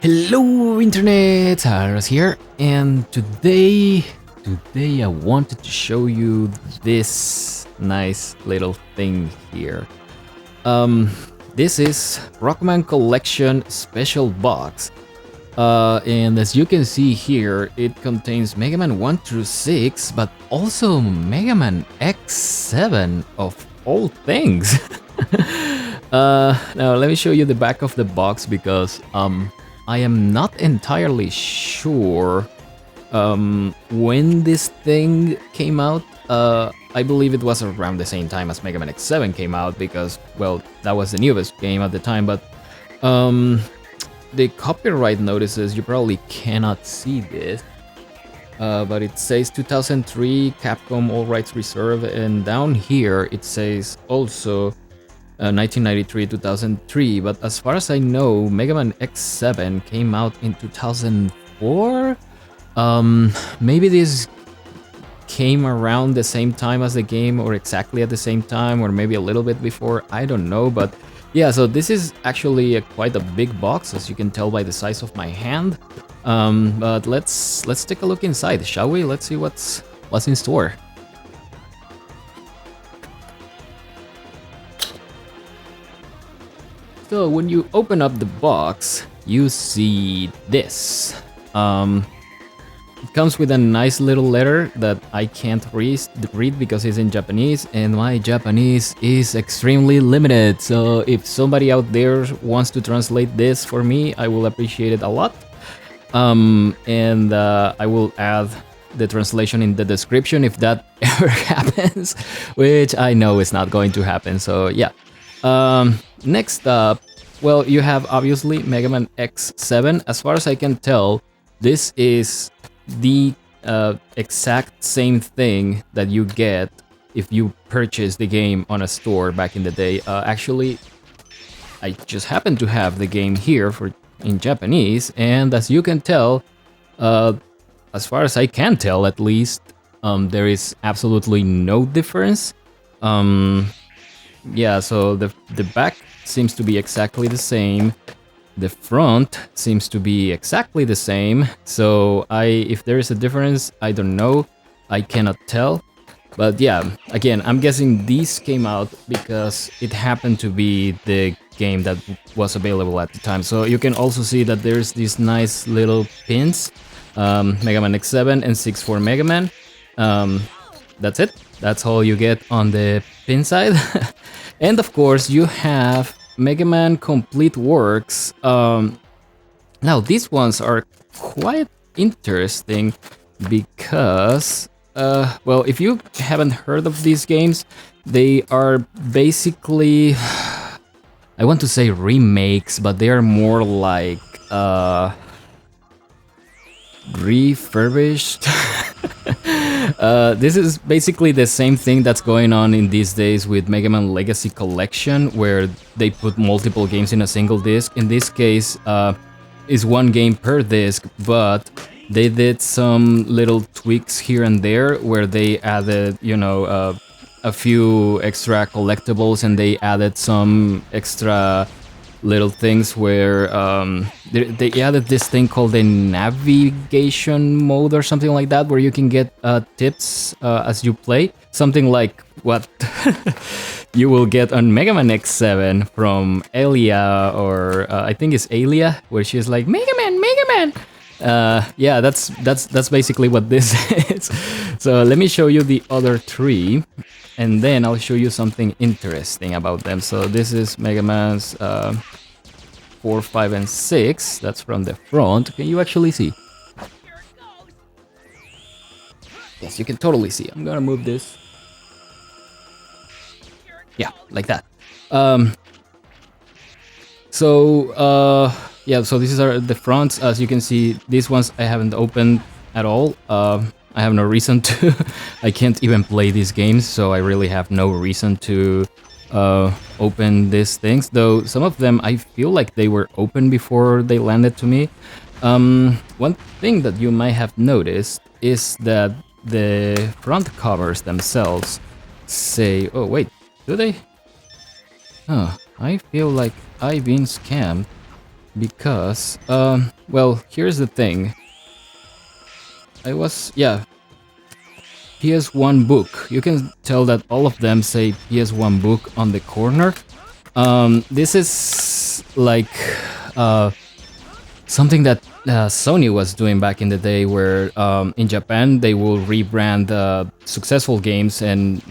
Hello internet, Aras here, and today I wanted to show you this nice little thing here. This is Rockman Collection Special Box, and as you can see here, it contains Mega Man 1 through 6, but also Mega Man X7 of all things. Now let me show you the back of the box because I am not entirely sure when this thing came out. I believe it was around the same time as Mega Man X7 came out because, well, that was the newest game at the time, but the copyright notices, you probably cannot see this, but it says 2003, Capcom, all rights reserved, and down here it says also 1993-2003, but as far as I know, Mega Man X7 came out in 2004? Maybe this came around the same time as the game, or exactly at the same time, or maybe a little bit before, I don't know, but yeah, so this is actually quite a big box, as you can tell by the size of my hand, but let's take a look inside, shall we? Let's see what's in store. So when you open up the box, you see this. It comes with a nice little letter that I can't read because it's in Japanese, and my Japanese is extremely limited. So if somebody out there wants to translate this for me, I will appreciate it a lot. And I will add the translation in the description if that ever happens, which I know is not going to happen. So yeah. Next up, well, you have obviously Mega Man X7. As far as I can tell, this is the exact same thing that you get if you purchase the game on a store back in the day. Actually, I just happen to have the game here in Japanese, and as you can tell, as far as I can tell at least, there is absolutely no difference. Yeah, so the back seems to be exactly the same. The front seems to be exactly the same. So if there is a difference, I don't know. I cannot tell. But yeah, again, I'm guessing these came out because it happened to be the game that was available at the time. So you can also see that there's these nice little pins. Mega Man X7 and 6 for Mega Man. That's it. That's all you get on the pin side. And of course, you have Mega Man Complete Works. Now, these ones are quite interesting because, well, if you haven't heard of these games, they are basically, I want to say remakes, but they are more like refurbished. This is basically the same thing that's going on in these days with Mega Man Legacy Collection, where they put multiple games in a single disc. In this case, is one game per disc, but they did some little tweaks here and there where they added, you know, a few extra collectibles, and they added some extra little things where they added this thing called the navigation mode or something like that, where you can get tips as you play, something like what you will get on Mega Man X7 from Elia, or I think it's Alia, where she's like, Mega Man, Mega Man. Yeah, that's basically what this is. So let me show you the other three, and then I'll show you something interesting about them. So this is Mega Man's 4, 5, and 6. That's from the front. Can you actually see? Yes, you can totally see. I'm gonna move this. Yeah, like that. Yeah, so these are the fronts. As you can see, these ones I haven't opened at all. I have no reason to. I can't even play these games, so I really have no reason to open these things. Though some of them I feel like they were open before they landed to me. One thing that you might have noticed is that the front covers themselves say, oh wait, do they? Oh, I feel like I've been scammed. because, well, here's the thing. Yeah, PS1 book. You can tell that all of them say PS1 book on the corner. This is like something that Sony was doing back in the day, where in Japan they will rebrand successful games and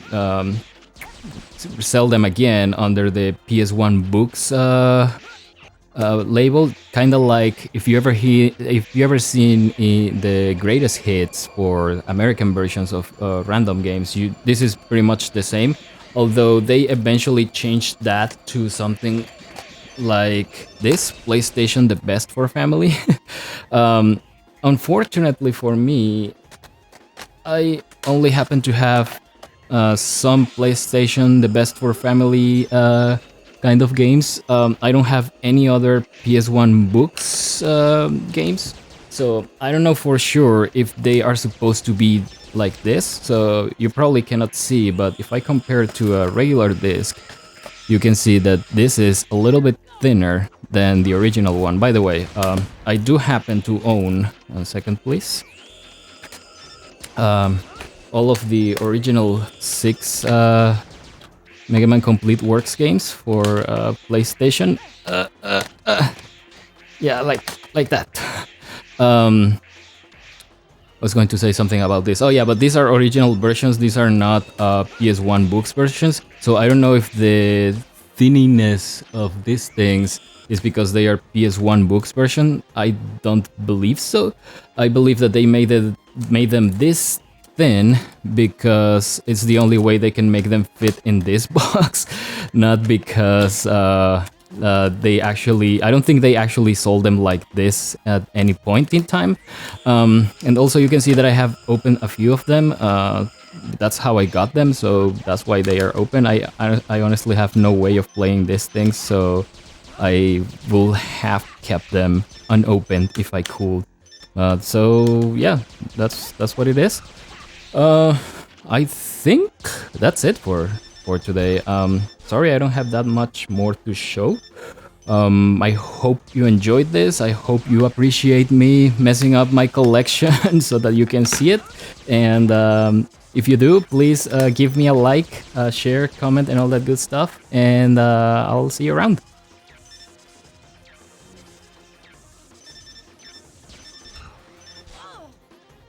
sell them again under the PS1 books label, kind of like if you ever seen the greatest hits for American versions of random games. This is pretty much the same, although they eventually changed that to something like this: PlayStation the best for family. Unfortunately for me, I only happen to have some PlayStation the best for family kind of games. I don't have any other PS1 books games, so I don't know for sure if they are supposed to be like this. So you probably cannot see, but if I compare it to a regular disc, you can see that this is a little bit thinner than the original one. By the way, I do happen to own, 1 second please, all of the original 6 Mega Man Complete Works games for PlayStation. Yeah, like that. I was going to say something about this. Oh yeah, but these are original versions. These are not PS1 books versions. So I don't know if the thinniness of these things is because they are PS1 books version. I don't believe so. I believe that they made them this thin because it's the only way they can make them fit in this box, not because I don't think they actually sold them like this at any point in time. And also you can see that I have opened a few of them. That's how I got them, so that's why they are open. I honestly have no way of playing these things, so I will have kept them unopened if I could. So yeah, that's what it is. I think that's it for today. Sorry, I don't have that much more to show. I hope you enjoyed this. I hope you appreciate me messing up my collection so that you can see it. And if you do, please give me a like, share, comment, and all that good stuff. And I'll see you around.